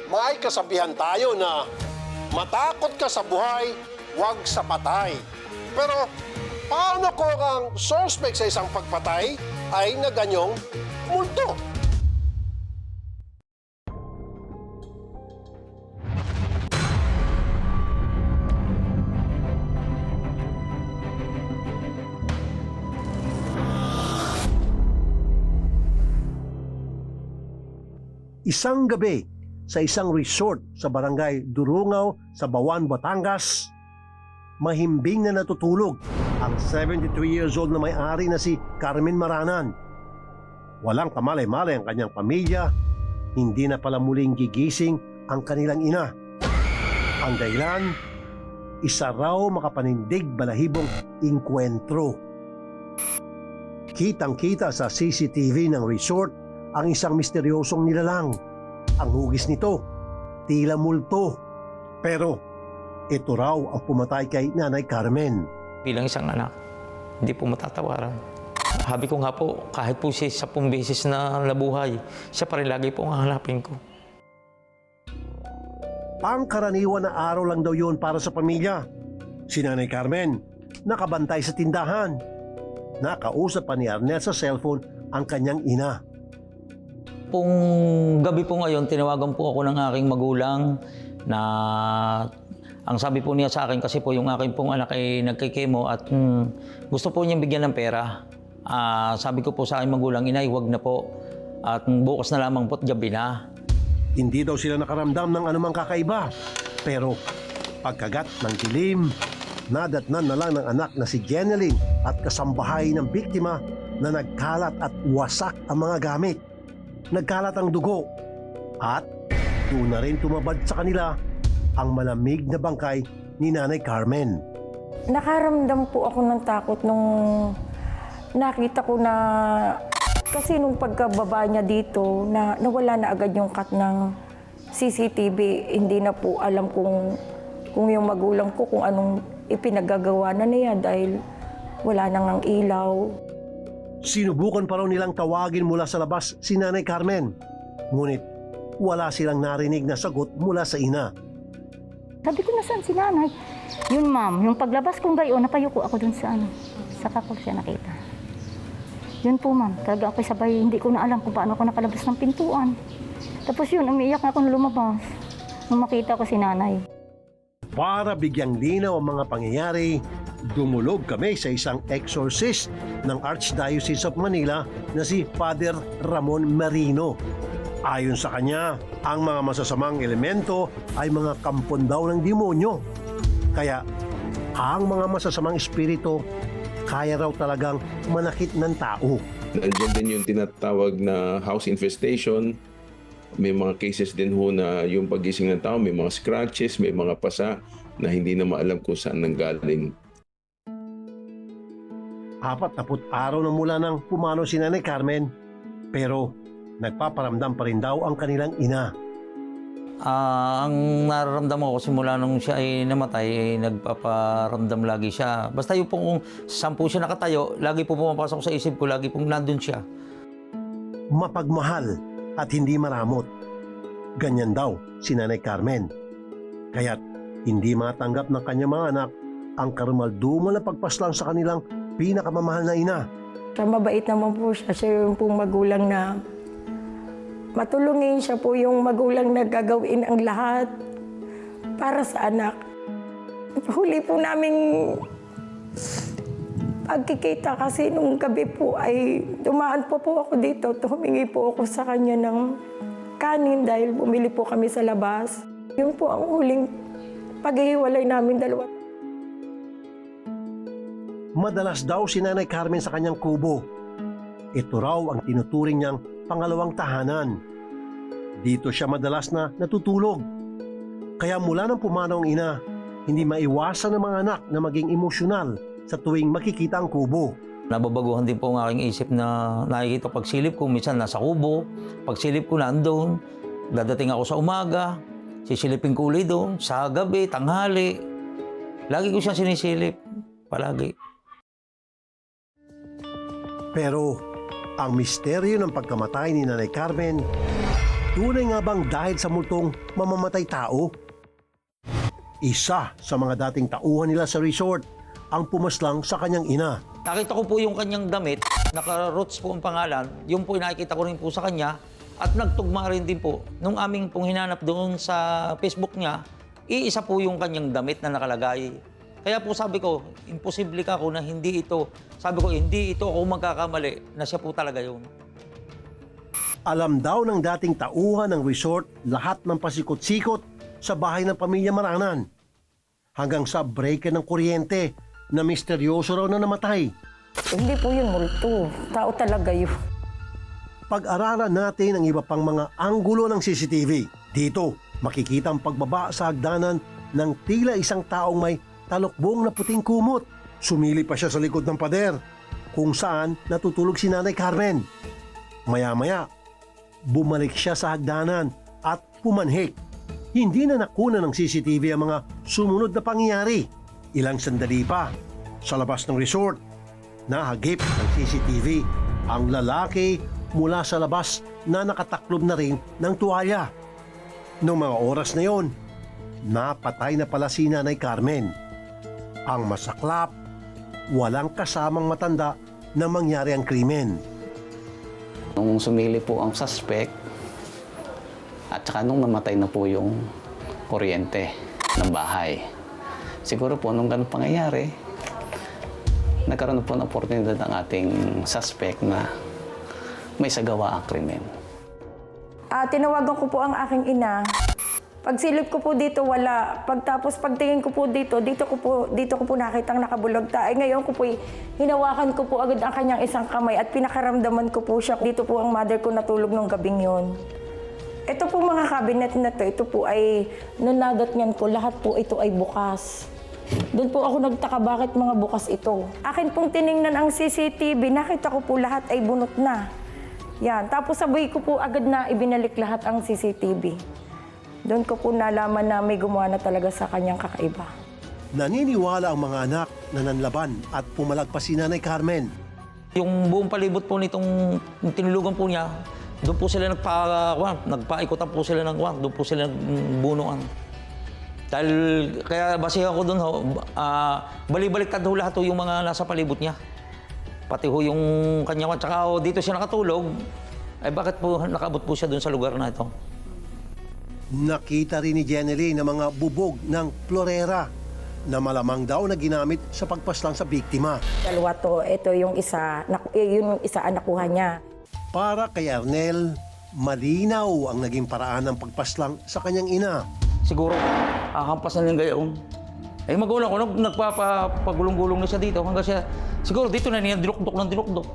may kasabihan tayo na matakot ka sa buhay, huwag sa patay. Pero paano kung ang suspect sa isang pagpatay ay na ganyong multo? Isang gabi sa isang resort sa barangay Durungaw sa Bawan, Batangas, mahimbing na natutulog ang 73 years old na may-ari na si Carmen Maranan. Walang kamalay-malay ang kanyang pamilya, hindi na pala muling gigising ang kanilang ina. Ang dahilan, isa raw makapanindig balahibong inkwentro. Kitang-kita sa CCTV ng resort ang isang misteryosong nilalang. Ang hugis nito, tila multo. Pero ito raw ang pumatay kay Nanay Carmen. Bilang isang anak, hindi po matatawaran. Sabi ko nga po, kahit po siya 10 beses na nabuhay, siya pa rin lagi po ang hanapin ko. Pangkaraniwan na araw lang daw yun para sa pamilya. Si Nanay Carmen, nakabantay sa tindahan. Nakausap pa ni Arnel sa cellphone ang kanyang ina. Pong gabi po ngayon, tinawagan po ako ng aking magulang na ang sabi po niya sa akin kasi po yung aking pong anak ay nagkikemo at gusto po niyang bigyan ng pera. Sabi ko po sa aking magulang, inay, huwag na po at bukas na lamang po't gabi na. Hindi daw sila nakaramdam ng anumang kakaiba. Pero pagkagat ng dilim, nadatnan na lang ng anak na si Jeneline at kasambahay ng biktima na nagkalat at wasak ang mga gamit. Nagkalat ang dugo at doon na rin tumabad sa kanila ang malamig na bangkay ni Nanay Carmen. Nakaramdam po ako ng takot nung nakita ko na kasi nung pagkababa niya dito na nawala na agad yung cut ng CCTV. Hindi na po alam kung yung magulang ko kung anong ipinagagawa na niya dahil wala nang ang ilaw. Sinubukan pa raw nilang tawagin mula sa labas si Nanay Carmen. Ngunit wala silang narinig na sagot mula sa ina. Sabi ko, nasaan si nanay? Yun ma'am, yung paglabas kong gayon, napayuko ako dun sa saka ko siya nakita. Yun po ma'am, talaga ako sabay, hindi ko na alam kung paano ako nakalabas ng pintuan. Tapos yun, umiiyak na ako nung lumabas. Nung makita ko si nanay. Para bigyang linaw ang mga pangyayari, dumulog kami sa isang exorcist ng Archdiocese of Manila na si Father Ramon Marino. Ayon sa kanya, ang mga masasamang elemento ay mga kampon daw ng demonyo. Kaya ang mga masasamang espiritu kaya raw talagang manakit ng tao. Nandiyan din yung tinatawag na house infestation. May mga cases din ho na yung pagising ng tao, may mga scratches, may mga pasa na hindi na maalam kung saan nanggaling. 40 araw na mula nang pumanaw si Nanay Carmen, pero nagpaparamdam pa rin daw ang kanilang ina. Ang nararamdaman ko simula nung siya ay namatay, ay nagpaparamdam lagi siya. Basta yung kung saan po siya nakatayo, lagi po pumapasok sa isip ko, lagi pong nandun siya. Mapagmahal at hindi maramot. Ganyan daw si Nanay Carmen. Kaya't hindi matanggap ng kanyang mga anak ang karumaldumal na pagpaslang sa kanilang pinakamamahal na ina. Mabait naman po siya. Siya yung pong magulang na matulungin. Siya po yung magulang na gagawin ang lahat para sa anak. Huli po naming pagkikita kasi nung gabi po ay dumaan po ako dito. Humingi po ako sa kanya ng kanin dahil bumili po kami sa labas. Yun po ang huling paghihiwalay namin dalawa. Madalas daw si Nanay Carmen sa kanyang kubo. Ito raw ang tinuturing niyang pangalawang tahanan. Dito siya madalas na natutulog. Kaya mula nang pumanaw ang ina, hindi maiwasan ng mga anak na maging emosyonal sa tuwing makikita ang kubo. Nababaguhan din po ang aking isip na nakikita pagsilip ko, minsan nasa kubo, pagsilip ko nandun, dadating ako sa umaga, sisilipin ko ulit doon, sa gabi, tanghali. Lagi ko siya sinisilip, palagi. Pero ang misteryo ng pagkamatay ni Nanay Carmen, Tunay nga bang dahil sa multong mamamatay tao? Isa sa mga dating tauhan nila sa resort ang pumaslang sa kanyang ina. Nakita ko po yung kanyang damit, naka-Roots po ang pangalan. Yung po nakikita ko rin po sa kanya at nagtugma rin din po. Nung aming pong hinanap doon sa Facebook niya, iisa po yung kanyang damit na nakalagay. Kaya po sabi ko, imposible ka ako na hindi ito. Sabi ko, hindi ito ako magkakamali na siya po talaga yun. Alam daw ng dating tauhan ng resort lahat ng pasikot-sikot sa bahay ng pamilya Maranan. Hanggang sa breaker ng kuryente na misteryoso raw na namatay. Hindi po yun multo. Tao talaga yun. Pag-aralan natin ang iba pang mga anggulo ng CCTV. Dito, makikita ang pagbaba sa hagdanan ng tila isang taong may talukbong na puting kumot. Sumili pa siya sa likod ng pader kung saan natutulog si Nanay Carmen. Maya-maya, bumalik siya sa hagdanan at pumanhik. Hindi na nakuna ng CCTV ang mga sumunod na pangyayari. Ilang sandali pa, sa labas ng resort, nahagip ng CCTV ang lalaki mula sa labas na nakataklob na rin ng tuwalya. Noong mga oras na yon, napatay na pala si Nanay Carmen. Ang masaklap, walang kasamang matanda na mangyari ang krimen. Nung sumili po ang suspect, at saka nung namatay na po yung kuryente ng bahay. Siguro po nung ganun pangyayari, nagkaroon po ng oportunidad ang ating suspect na may sagawa ang krimen. Tinawagan ko po ang aking ina. Pagsilip ko po dito, wala. Pagtapos pagtingin ko po dito ko po nakitang nakabulag tayo. Ngayon ko po, hinawakan ko po agad ang kanyang isang kamay at pinakaramdaman ko po siya. Dito po ang mother ko natulog nung gabing yon. Ito po mga cabinet na to, ito po ay nanagat niyan ko, lahat po ito ay bukas. Doon po ako nagtaka bakit mga bukas ito. Akin pong tiningnan ang CCTV, nakita ko po lahat ay bunot na. Yan, tapos sabay ko po agad na ibinalik lahat ang CCTV. Doon ko po nalaman na may gumawa na talaga sa kanyang kakaiba. Naniniwala ang mga anak na nanlaban at pumalagpas si Nanay Carmen. Yung buong palibot po nitong tinulugan po niya, doon po sila nagpaikutan po sila ng kwan, doon po sila nagbunuan. Dahil, kaya basihan ko doon, balik-baliktad ho lahat ho yung mga nasa palibot niya. Pati ho yung kanya kwan, tsaka dito siya nakatulog, ay bakit po nakabot po siya doon sa lugar na ito? Nakita rin ni Jeneline na mga bubog ng florera na malamang daw na ginamit sa pagpaslang sa biktima. Dalawa to, ito yung isa, yun yung isa ang nakuha niya. Para kay Arnel, malinaw ang naging paraan ng pagpaslang sa kanyang ina. Siguro, hahampas na ng gayon. Eh magulang ko, nagpapagulong-gulong na siya dito hanggang siya, siguro dito na niya dilukdok ng dilukdok.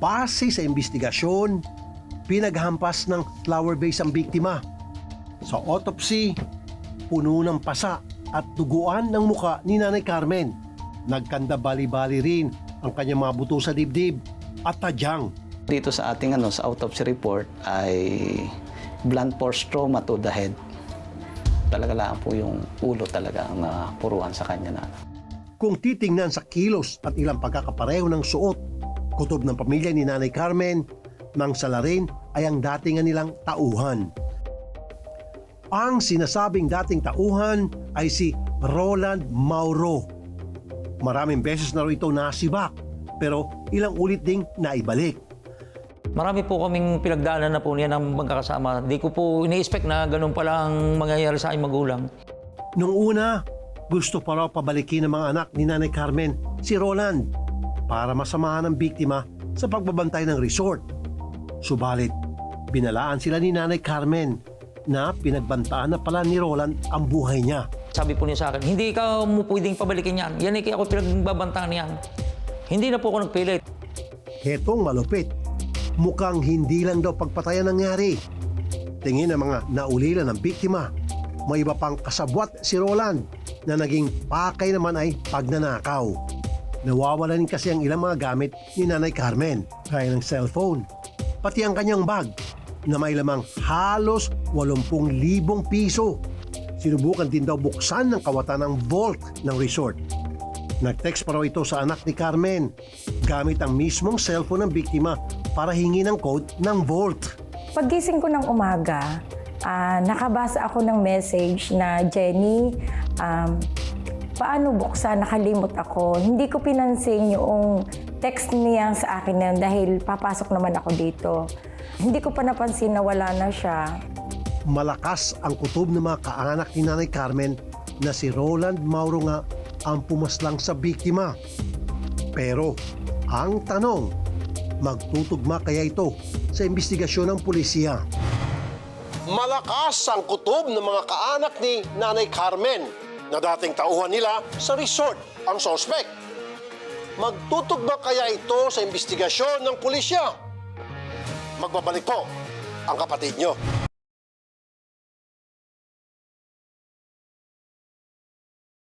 Base sa investigasyon, pinaghampas ng flower vase ang biktima. Sa autopsy, puno ng pasa at duguan ng muka ni Nanay Carmen. Nagkanda bali-bali rin ang kanyang mga buto sa dibdib at tadyang. Dito sa ating sa autopsy report ay blunt force trauma to the head. Talaga lang po yung ulo talaga ang napuruan sa kanya na. Kung titingnan sa kilos at ilang pagkakapareho ng suot, kutob ng pamilya ni Nanay Carmen, nang salarin ay ang datingan nilang tauhan. Ang sinasabing dating tauhan ay si Roland Mauro. Maraming beses na rin ito nasibak, pero ilang ulit ding naibalik. Marami po kaming pinagdaanan na po niya ng magkakasama. Hindi ko po ini-expect na ganun pala ang mangyayari sa aking magulang. Nung una, gusto pa raw pabalikin ng mga anak ni Nanay Carmen si Roland para masamahan ang biktima sa pagbabantay ng resort. Subalit, binalaan sila ni Nanay Carmen na pinagbantaan na pala ni Roland ang buhay niya. Sabi po niya sa akin, hindi ka mo pwedeng pabalikin yan. Yan ay kaya ako pinagbabantaan yan. Hindi na po ako nagpilit. Hetong malupit. Mukhang hindi lang daw pagpatayan nangyari. Tingin ng mga naulila ng biktima. May iba pang kasabwat si Roland na naging pakay naman ay pagnanakaw. Nawawalan kasi ang ilang mga gamit ni Nanay Carmen, gaya ng cellphone, pati ang kanyang bag na may lamang halos 80,000 piso. Sinubukan din daw buksan ng kawatan ng vault ng resort. Nag-text pa raw ito sa anak ni Carmen gamit ang mismong cellphone ng biktima para hingi ng code ng Volt. Paggising ko ng umaga, nakabasa ako ng message na, Jenny, paano buksan? Nakalimot ako. Hindi ko pinansin yung text niya sa akin na yun dahil papasok naman ako dito. Hindi ko pa napansin na wala na siya. Malakas ang kutob ng mga kaanak ni Nanay Carmen na si Roland Mauro nga ang pumaslang sa biktima. Pero ang tanong, magtutugma kaya ito sa investigasyon ng pulisya? Malakas ang kutob ng mga kaanak ni Nanay Carmen na dating tauhan nila sa resort ang sospek. Magtutugma kaya ito sa investigasyon ng pulisya? Magbabalik po ang kapatid nyo.